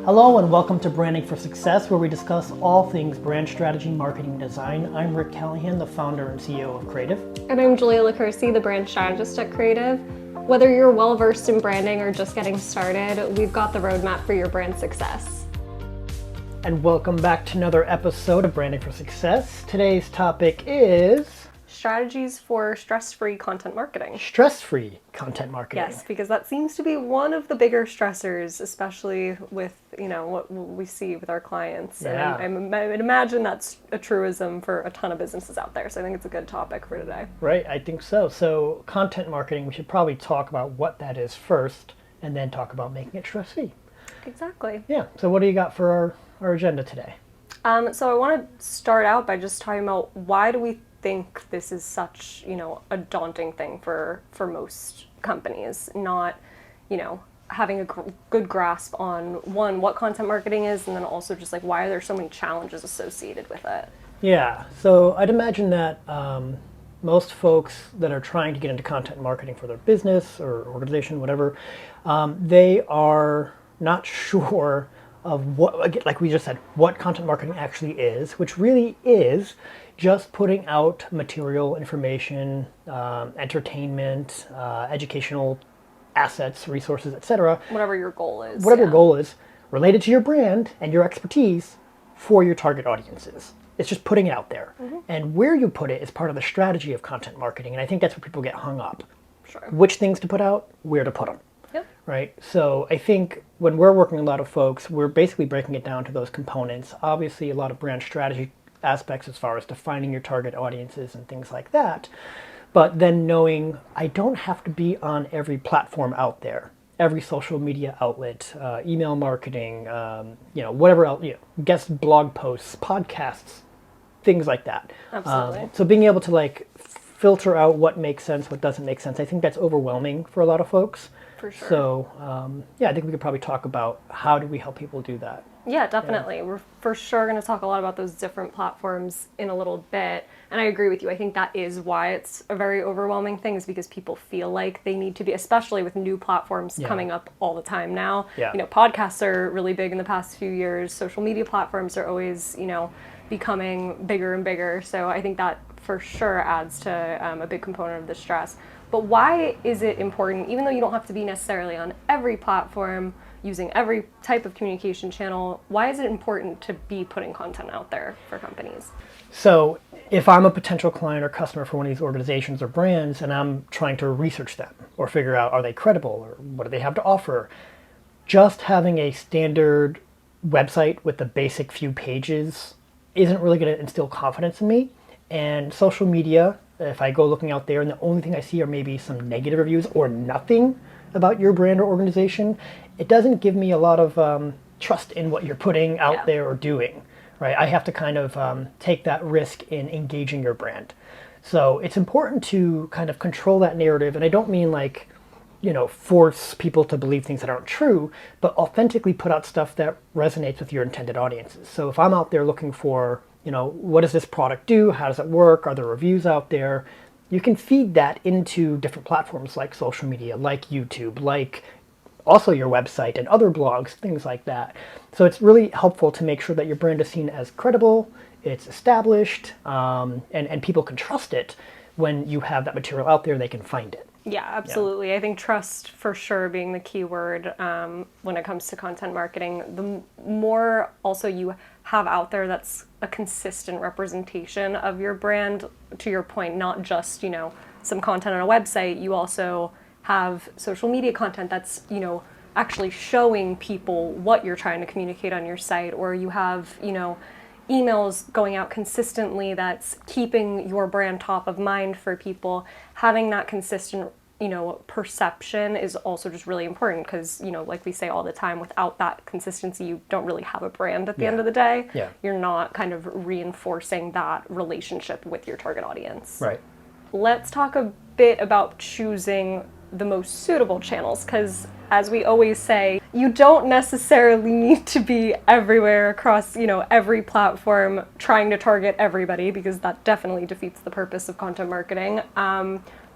Hello and welcome to Branding for Success, where we discuss all things brand strategy, marketing, and design. I'm Rick Callahan, the founder and CEO of Creative. And I'm Julia LaCursi, the brand strategist at Creative. Whether you're well-versed in branding or just getting started, we've got the roadmap for your brand success. And welcome back to another episode of Branding for Success. Today's topic is Strategies for stress-free content marketing. stress-free content marketing. Yes, because that seems to be one of the bigger stressors, especially with, what we see with our clients. Yeah. And I would imagine that's a truism for a ton of businesses out there. So I think it's a good topic for today. Right, I think so. So content marketing, we should probably talk about what that is first and then talk about making it stress-free. Exactly. Yeah, so what do you got for our agenda today? So I want to start out by just talking about why do we think this is such, a daunting thing for most companies, not, having a good grasp on, one, what content marketing is, and then also just like why are there so many challenges associated with it? Yeah, so I'd imagine that most folks that are trying to get into content marketing for their business or organization, whatever, they are not sure of what, like we just said, what content marketing actually is, which really is just putting out material, information, entertainment, educational assets, resources, etc. Whatever your goal is. Whatever your goal is, related to your brand and your expertise for your target audiences. It's just putting it out there. Mm-hmm. And where you put it is part of the strategy of content marketing. And I think that's where people get hung up. Sure. Which things to put out, where to put them. Yep. Right? So I think when we're working with a lot of folks, we're basically breaking it down to those components. Obviously, a lot of brand strategy aspects as far as defining your target audiences and things like that. But then knowing I don't have to be on every platform out there, every social media outlet, email marketing, whatever else, guest blog posts, podcasts, things like that. Absolutely. So being able to filter out what makes sense, what doesn't make sense, I think that's overwhelming for a lot of folks. For sure. So I think we could probably talk about how do we help people do that. Yeah, definitely. Yeah. We're for sure going to talk a lot about those different platforms in a little bit. And I agree with you. I think that is why it's a very overwhelming thing, is because people feel like they need to be, especially with new platforms coming up all the time now. Yeah. Podcasts are really big in the past few years. Social media platforms are always, becoming bigger and bigger. So I think that for sure adds to a big component of the stress. But why is it important, even though you don't have to be necessarily on every platform, using every type of communication channel, why is it important to be putting content out there for companies? So if I'm a potential client or customer for one of these organizations or brands and I'm trying to research them or figure out are they credible or what do they have to offer, just having a standard website with the basic few pages isn't really going to instill confidence in me. And social media, if I go looking out there and the only thing I see are maybe some negative reviews or nothing about your brand or organization, it doesn't give me a lot of trust in what you're putting out there or doing, right? I have to kind of take that risk in engaging your brand. So it's important to kind of control that narrative. And I don't mean force people to believe things that aren't true, but authentically put out stuff that resonates with your intended audiences. So if I'm out there looking for, what does this product do? How does it work? Are there reviews out there? You can feed that into different platforms like social media, like YouTube, like also your website and other blogs, things like that. So it's really helpful to make sure that your brand is seen as credible, it's established, and people can trust it. When you have that material out there, they can find it. Yeah, absolutely. Yeah. I think trust for sure being the key word when it comes to content marketing. The more also you have out there that's a consistent representation of your brand, to your point, not just, some content on a website, you also have social media content that's, actually showing people what you're trying to communicate on your site, or you have, emails going out consistently that's keeping your brand top of mind for people. Having that consistent, perception is also just really important because, like we say all the time, without that consistency, you don't really have a brand at the end of the day. Yeah. You're not kind of reinforcing that relationship with your target audience. Right. Let's talk a bit about choosing the most suitable channels, because as we always say, you don't necessarily need to be everywhere across, every platform trying to target everybody, because that definitely defeats the purpose of content marketing.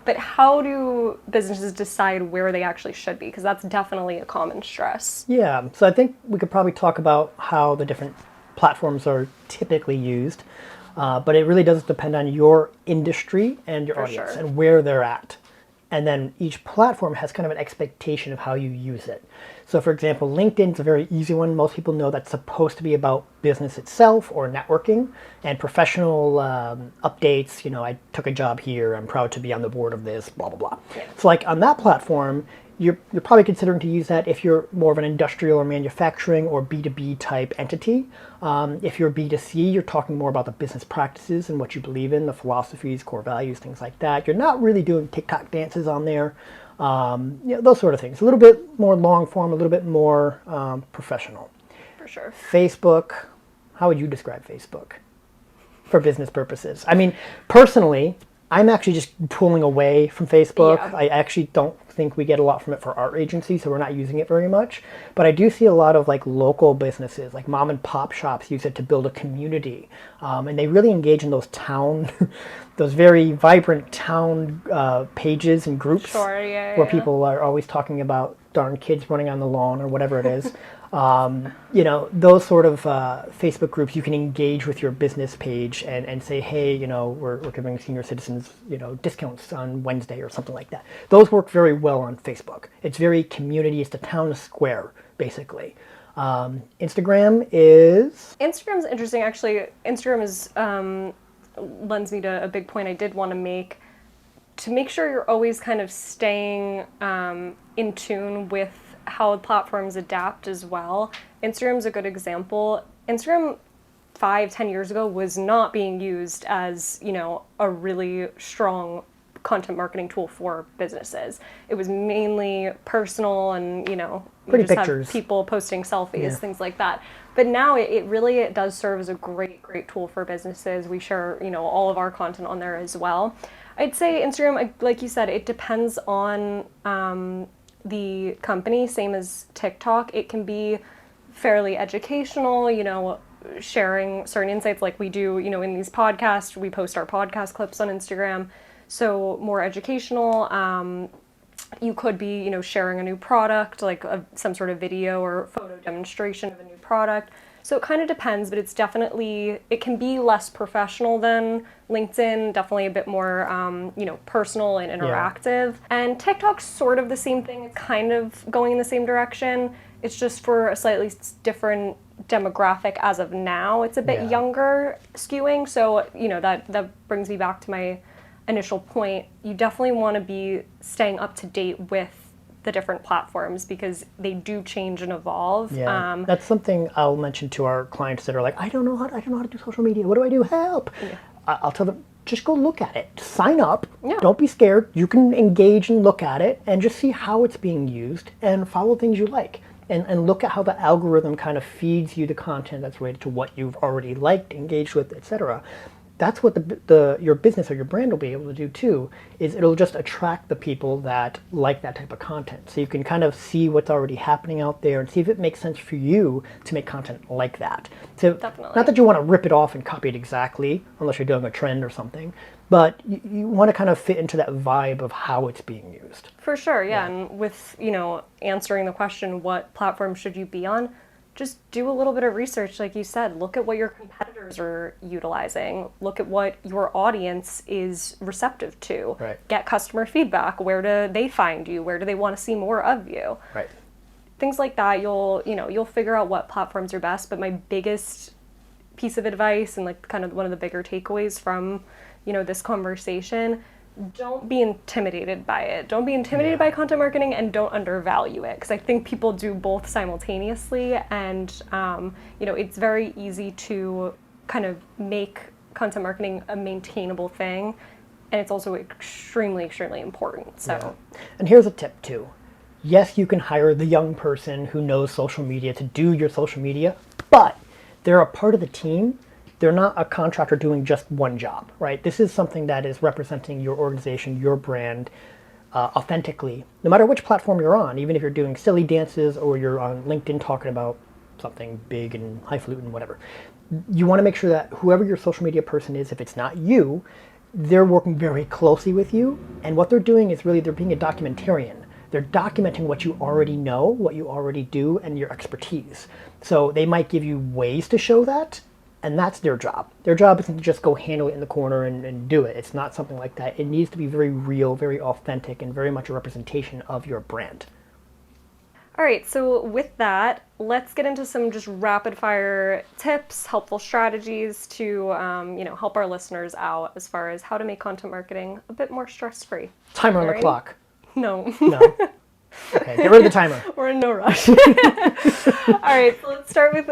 But how do businesses decide where they actually should be? Because that's definitely a common stress. Yeah, so I think we could probably talk about how the different platforms are typically used, but it really does depend on your industry and your For audience sure. and where they're at. And then each platform has kind of an expectation of how you use it. So, for example, LinkedIn's a very easy one. Most people know that's supposed to be about business itself or networking and professional updates. You know, I took a job here. I'm proud to be on the board of this, blah, blah, blah. Yeah. So, like on that platform, you're probably considering to use that if you're more of an industrial or manufacturing or B2B type entity. If you're B2C, you're talking more about the business practices and what you believe in, the philosophies, core values, things like that. You're not really doing TikTok dances on there, those sort of things. A little bit more long form, a little bit more professional. For sure. Facebook, how would you describe Facebook for business purposes? I mean, personally, I'm actually just pulling away from Facebook. Yeah. I actually don't think we get a lot from it for our agency, so we're not using it very much. But I do see a lot of like local businesses, like mom and pop shops use it to build a community. And they really engage in those town, those very vibrant town pages and groups Sure, where people are always talking about darn kids running on the lawn or whatever it is. Those sort of Facebook groups, you can engage with your business page and say, hey, we're giving senior citizens, discounts on Wednesday or something like that. Those work very well on Facebook. It's very community. It's the town square, basically. Instagram's interesting, actually. Instagram is lends me to a big point I did want to make. To make sure you're always kind of staying in tune with how platforms adapt as well. Instagram's a good example. Instagram 5-10 years ago was not being used as, a really strong content marketing tool for businesses. It was mainly personal and, Pretty you just pictures. have people posting selfies, Yeah. things like that. But now it really does serve as a great tool for businesses. We share, all of our content on there as well. I'd say Instagram, like you said, it depends on the company, same as TikTok. It can be fairly educational, sharing certain insights like we do, in these podcasts. We post our podcast clips on Instagram. So more educational. You could be, sharing a new product, like some sort of video or photo demonstration of a new product. So it kind of depends, but it can be less professional than LinkedIn, definitely a bit more, personal and interactive. Yeah. And TikTok's sort of the same thing, it's kind of going in the same direction. It's just for a slightly different demographic as of now. It's a bit younger skewing, so, that brings me back to my initial point. You definitely want to be staying up to date with the different platforms because they do change and evolve. Yeah, that's something I'll mention to our clients that are like, I don't know how to do social media. What do I do? Help! Yeah. I'll tell them, just go look at it. Sign up. Yeah. Don't be scared. You can engage and look at it and just see how it's being used and follow things you like. And look at how the algorithm kind of feeds you the content that's related to what you've already liked, engaged with, etc. That's what your business or your brand will be able to do too, is it'll just attract the people that like that type of content. So you can kind of see what's already happening out there and see if it makes sense for you to make content like that. So Definitely. Not that you want to rip it off and copy it exactly, unless you're doing a trend or something, but you want to kind of fit into that vibe of how it's being used. For sure, yeah. And with, answering the question, what platform should you be on? Just do a little bit of research, like you said. Look at what your competitors are utilizing. Look at what your audience is receptive to. Right. Get customer feedback. Where do they find you? Where do they want to see more of you? Right. Things like that. You'll figure out what platforms are best. But my biggest piece of advice and like kind of one of the bigger takeaways from, this conversation, don't be intimidated by it. Don't be intimidated by content marketing and don't undervalue it, because I think people do both simultaneously, and it's very easy to kind of make content marketing a maintainable thing, and it's also extremely important. So And here's a tip too. Yes, you can hire the young person who knows social media to do your social media, but they're a part of the team. They're not a contractor doing just one job, right? This is something that is representing your organization, your brand, authentically, no matter which platform you're on. Even if you're doing silly dances or you're on LinkedIn talking about something big and highfalutin, whatever. You want to make sure that whoever your social media person is, if it's not you, they're working very closely with you, and what they're doing is really they're being a documentarian. They're documenting what you already know, what you already do, and your expertise. So they might give you ways to show that, and that's their job. Their job isn't to just go handle it in the corner and do it. It's not something like that. It needs to be very real, very authentic, and very much a representation of your brand. All right, so with that, let's get into some just rapid fire tips, helpful strategies to help our listeners out as far as how to make content marketing a bit more stress-free. Timer on the clock. No. No. Okay, get rid of the timer. We're in no rush. All right, so let's start with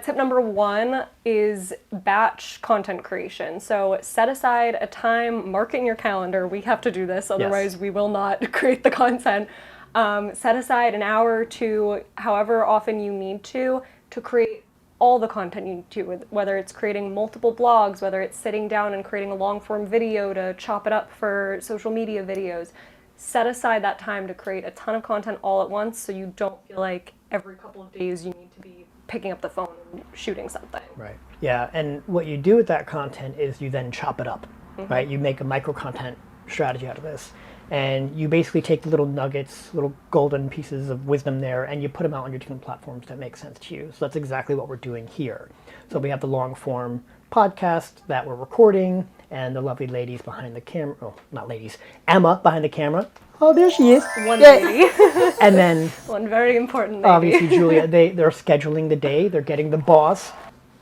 tip number 1 is batch content creation. So set aside a time, mark it in your calendar. We have to do this, otherwise we will not create the content. Set aside an hour or 2, however often you need to create all the content you need to, whether it's creating multiple blogs, whether it's sitting down and creating a long form video to chop it up for social media videos. Set aside that time to create a ton of content all at once so you don't feel like every couple of days you need to be picking up the phone and shooting something. Right. Yeah, and what you do with that content is you then chop it up, right? You make a micro content strategy out of this. And you basically take the little nuggets, little golden pieces of wisdom there, and you put them out on your different platforms that make sense to you. So that's exactly what we're doing here. So we have the long form podcast that we're recording, and the lovely ladies behind the camera. Oh, not ladies. Emma behind the camera. Oh, there she is. One lady. And then one very important lady. Obviously, Julia, they're scheduling the day. They're getting the boss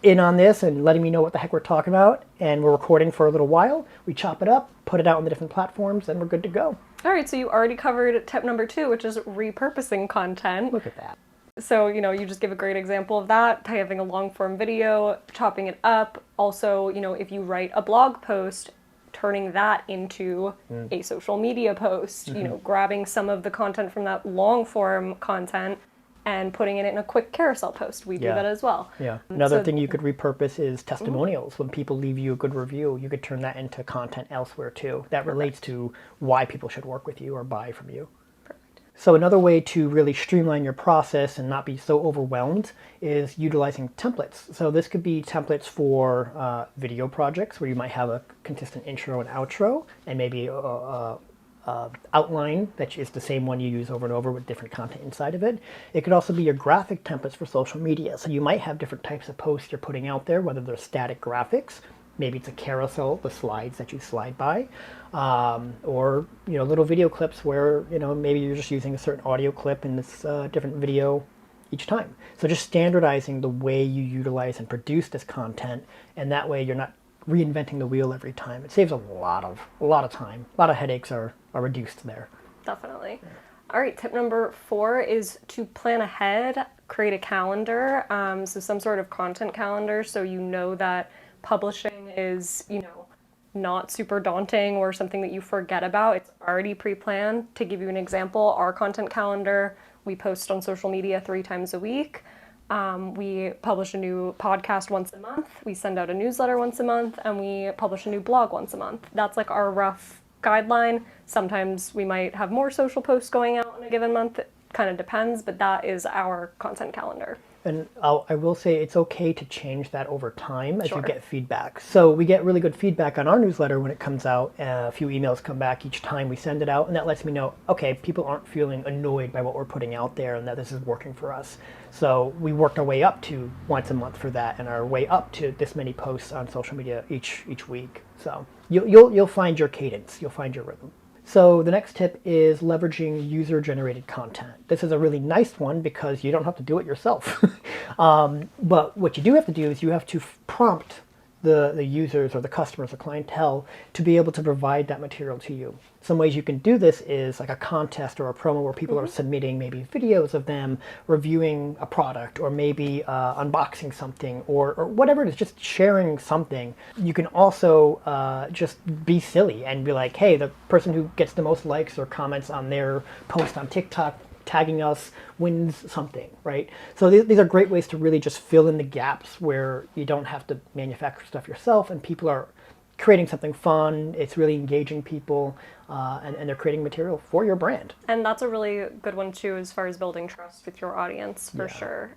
in on this and letting me know what the heck we're talking about. And we're recording for a little while. We chop it up, put it out on the different platforms, and we're good to go. All right, so you already covered tip number 2, which is repurposing content. Look at that. So, you just give a great example of that, having a long form video, chopping it up. Also, if you write a blog post, turning that into a social media post, grabbing some of the content from that long form content and putting it in a quick carousel post. We do that as well. Yeah. Another thing you could repurpose is testimonials. When people leave you a good review, you could turn that into content elsewhere too. That relates to why people should work with you or buy from you. Perfect. So another way to really streamline your process and not be so overwhelmed is utilizing templates. So this could be templates for video projects where you might have a consistent intro and outro and maybe outline that is the same one you use over and over with different content inside of it. It could also be your graphic templates for social media. So you might have different types of posts you're putting out there, whether they're static graphics, maybe it's a carousel, the slides that you slide by, or little video clips where maybe you're just using a certain audio clip in this different video each time. So just standardizing the way you utilize and produce this content, and that way you're not reinventing the wheel every time. It saves a lot of time. A lot of headaches are reduced there. Definitely. Yeah. All right, tip number 4 is to plan ahead, create a calendar, so some sort of content calendar, so that publishing is, not super daunting or something that you forget about. It's already pre-planned. To give you an example, our content calendar, we post on social media 3 times a week. We publish a new podcast once a month, we send out a newsletter once a month, and we publish a new blog once a month. That's like our rough guideline. Sometimes we might have more social posts going out in a given month. It kind of depends, but that is our content calendar. And I will say it's okay to change that over time as you get feedback. So we get really good feedback on our newsletter when it comes out. A few emails come back each time we send it out, and that lets me know, okay, people aren't feeling annoyed by what we're putting out there and that this is working for us. So we worked our way up to once a month for that, and our way up to this many posts on social media each week. So you'll find your cadence, you'll find your rhythm. So the next tip is leveraging user-generated content. This is a really nice one because you don't have to do it yourself. But what you do have to do is you have to prompt the users or the customers or clientele to be able to provide that material to you. Some ways you can do this is like a contest or a promo where people are submitting maybe videos of them reviewing a product, or maybe unboxing something, or whatever it is, just sharing something. You can also just be silly and be like, hey, the person who gets the most likes or comments on their post on TikTok tagging us wins something, right? So these are great ways to really just fill in the gaps where you don't have to manufacture stuff yourself and people are creating something fun, it's really engaging people, and they're creating material for your brand. And that's a really good one too, as far as building trust with your audience, for sure.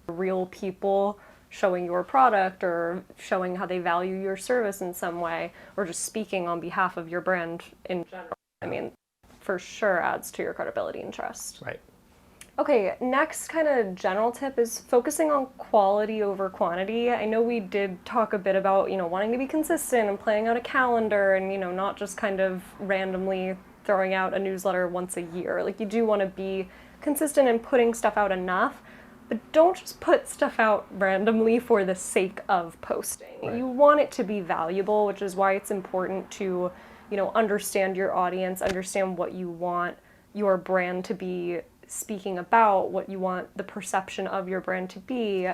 Real people showing your product or showing how they value your service in some way, or just speaking on behalf of your brand in general, I mean, for sure adds to your credibility and trust. Right. Okay, next kind of general tip is focusing on quality over quantity. I know we did talk a bit about, wanting to be consistent and planning out a calendar and, not just kind of randomly throwing out a newsletter once a year. Like, you do want to be consistent in putting stuff out enough, but don't just put stuff out randomly for the sake of posting. Right. You want it to be valuable, which is why it's important to, understand your audience, understand what you want your brand to be speaking about, what you want the perception of your brand to be.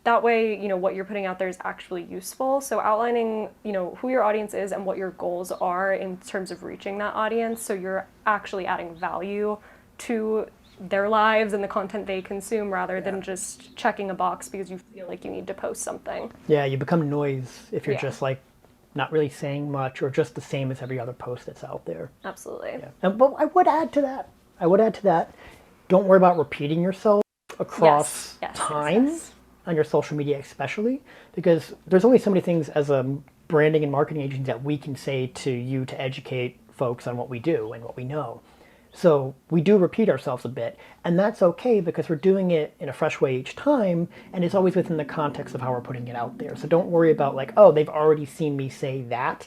That way, what you're putting out there is actually useful. So outlining, who your audience is and what your goals are in terms of reaching that audience, so you're actually adding value to their lives and the content they consume, rather than just checking a box because you feel like you need to post something. Yeah, you become noise if you're just like not really saying much or just the same as every other post that's out there. Absolutely. Yeah. And but I would add to that, don't worry about repeating yourself across time. Yes. On your social media especially, because there's only so many things as a branding and marketing agency that we can say to you to educate folks on what we do and what we know. So we do repeat ourselves a bit, and that's okay because we're doing it in a fresh way each time, and it's always within the context of how we're putting it out there. So don't worry about like, oh, they've already seen me say that.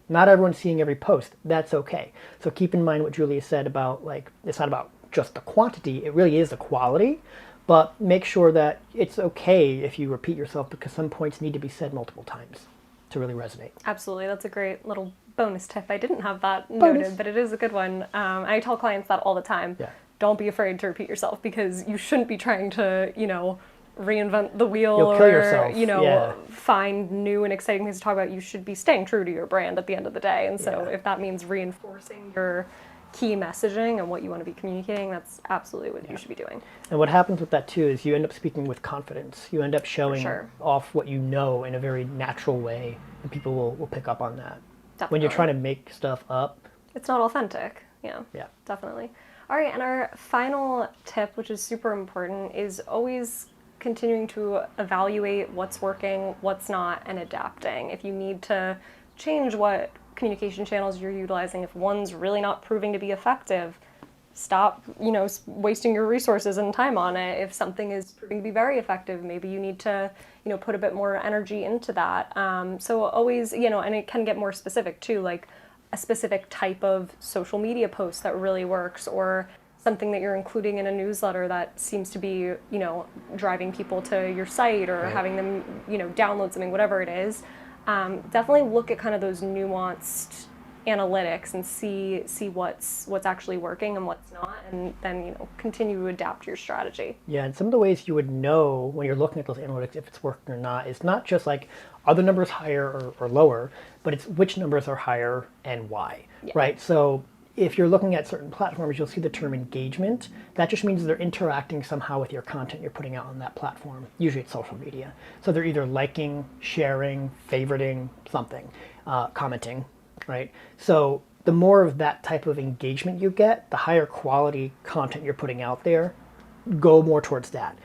Not everyone's seeing every post. That's okay. So keep in mind what Julia said about like, it's not about just the quantity, it really is the quality. But make sure that it's okay if you repeat yourself, because some points need to be said multiple times to really resonate. Absolutely. That's a great little bonus tip. I didn't have that noted, but it is a good one. I tell clients that all the time. Yeah. Don't be afraid to repeat yourself, because you shouldn't be trying to, reinvent the wheel. You'll kill yourself. Find new and exciting things to talk about. You should be staying true to your brand at the end of the day. And so if that means reinforcing your key messaging and what you want to be communicating, that's absolutely what you should be doing. And what happens with that too is you end up speaking with confidence. You end up showing off what you know in a very natural way, and people will pick up on that. Definitely. When you're trying to make stuff up, it's not authentic. Yeah, definitely. All right, and our final tip, which is super important, is always continuing to evaluate what's working, what's not, and adapting. If you need to change what communication channels you're utilizing, if one's really not proving to be effective, stop, wasting your resources and time on it. If something is proving to be very effective, maybe you need to, put a bit more energy into that. So always, and it can get more specific too, like a specific type of social media post that really works, or something that you're including in a newsletter that seems to be, driving people to your site, or having them, download something, whatever it is. Definitely look at kind of those nuanced analytics and see what's actually working and what's not, and then continue to adapt your strategy. Yeah, and some of the ways you would know when you're looking at those analytics if it's working or not is not just like, are the numbers higher or lower, but it's which numbers are higher and why, right? So if you're looking at certain platforms, you'll see the term engagement. That just means they're interacting somehow with your content you're putting out on that platform. Usually it's social media. So they're either liking, sharing, favoriting, something, commenting, right? So the more of that type of engagement you get, the higher quality content you're putting out there, go more towards that.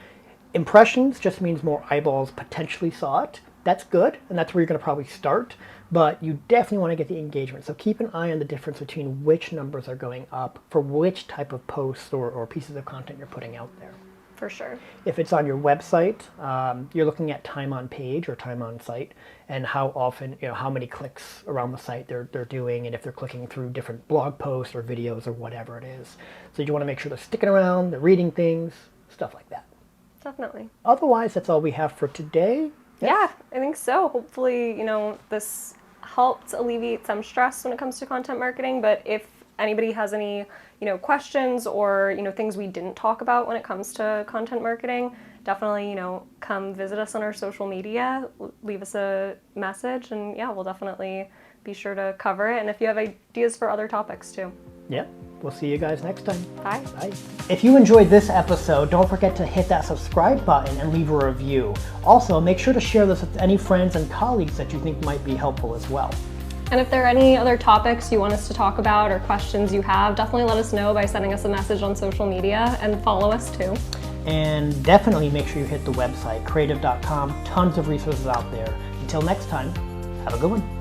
Impressions just means more eyeballs potentially saw it. That's good, and that's where you're going to probably start, but you definitely want to get the engagement. So keep an eye on the difference between which numbers are going up for which type of posts or pieces of content you're putting out there. For sure. If it's on your website, you're looking at time on page or time on site, and how often, how many clicks around the site they're doing, and if they're clicking through different blog posts or videos or whatever it is. So you want to make sure they're sticking around, they're reading things, stuff like that. Definitely. Otherwise, that's all we have for today. Yes? Yeah, I think so. Hopefully, this helped alleviate some stress when it comes to content marketing, but if anybody has any, questions or, things we didn't talk about when it comes to content marketing, definitely, come visit us on our social media, leave us a message, and we'll definitely be sure to cover it. And if you have ideas for other topics too. Yeah. We'll see you guys next time. Bye. Bye. If you enjoyed this episode, don't forget to hit that subscribe button and leave a review. Also, make sure to share this with any friends and colleagues that you think might be helpful as well. And if there are any other topics you want us to talk about or questions you have, definitely let us know by sending us a message on social media, and follow us too. And definitely make sure you hit the website, creative.com. Tons of resources out there. Until next time, have a good one.